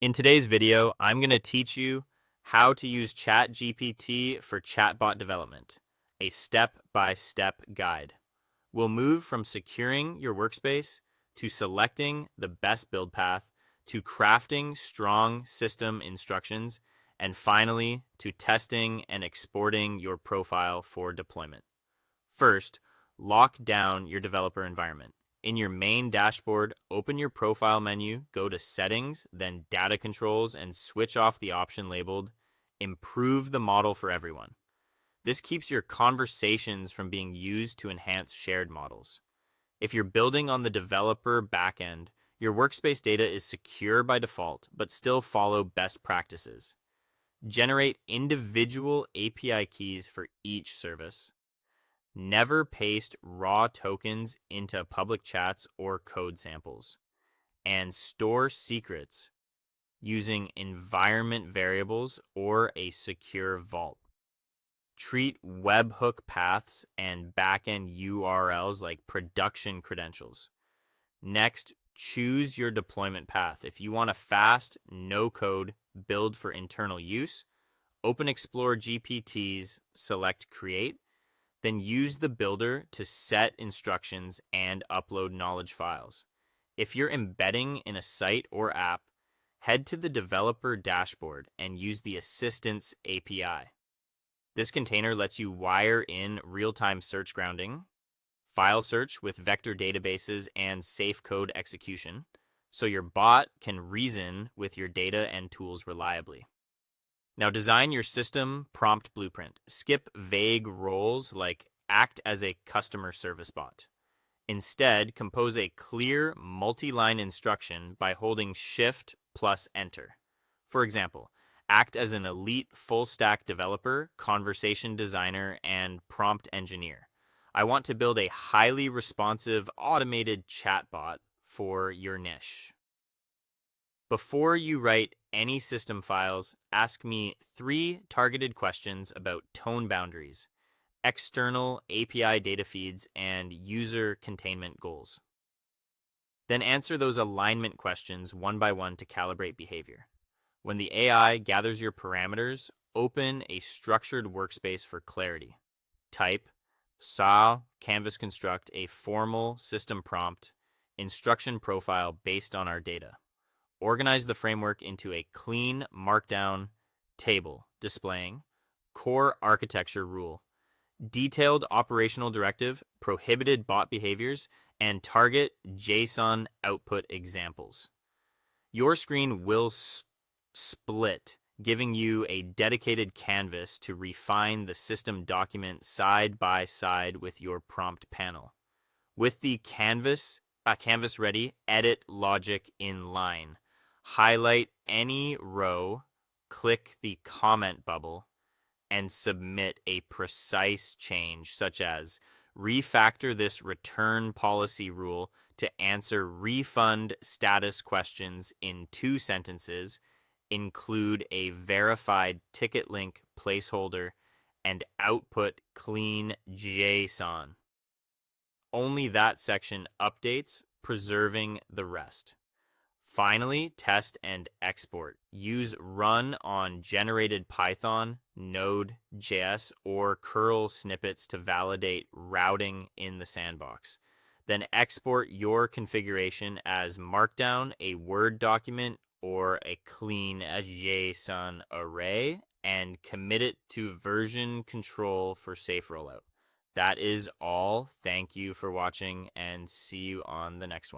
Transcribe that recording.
In today's video, I'm going to teach you how to use ChatGPT for chatbot development, a step-by-step guide. We'll move from securing your workspace to selecting the best build path to crafting strong system instructions and finally to testing and exporting your profile for deployment. First, lock down your developer environment. In your main dashboard, open your profile menu, go to Settings, then Data Controls, and switch off the option labeled Improve the Model for Everyone. This keeps your conversations from being used to enhance shared models. If you're building on the developer backend, your workspace data is secure by default, but still follow best practices. Generate individual API keys for each service. Never paste raw tokens into public chats or code samples. And store secrets using environment variables or a secure vault. Treat webhook paths and backend URLs like production credentials. Next, choose your deployment path. If you want a fast, no-code build for internal use, open Explore GPTs, select Create, then use the builder to set instructions and upload knowledge files. If you're embedding in a site or app, head to the developer dashboard and use the Assistance API. This container lets you wire in real-time search grounding, file search with vector databases, and safe code execution, so your bot can reason with your data and tools reliably. Now design your system prompt blueprint. Skip vague roles like act as a customer service bot. Instead, compose a clear multi-line instruction by holding Shift plus Enter. For example, act as an elite full-stack developer, conversation designer, and prompt engineer. I want to build a highly responsive automated chatbot for your niche. Before you write any system files, ask me 3 targeted questions about tone boundaries, external API data feeds, and user containment goals. Then answer those alignment questions one by one to calibrate behavior. When the AI gathers your parameters, open a structured workspace for clarity. Type saw canvas construct a formal system prompt instruction profile based on our data. Organize the framework into a clean markdown table displaying core architecture rule, detailed operational directive, prohibited bot behaviors, and target JSON output examples. Your screen will split, giving you a dedicated canvas to refine the system document side by side with your prompt panel. With the canvas ready, edit logic in line. Highlight any row, click the comment bubble, and submit a precise change, such as refactor this return policy rule to answer refund status questions in 2 sentences, include a verified ticket link placeholder, and output clean JSON. Only that section updates, preserving the rest. Finally, test and export. Use run on generated Python, Node.js, or curl snippets to validate routing in the sandbox. Then export your configuration as Markdown, a Word document, or a clean JSON array, and commit it to version control for safe rollout. That is all. Thank you for watching, and see you on the next one.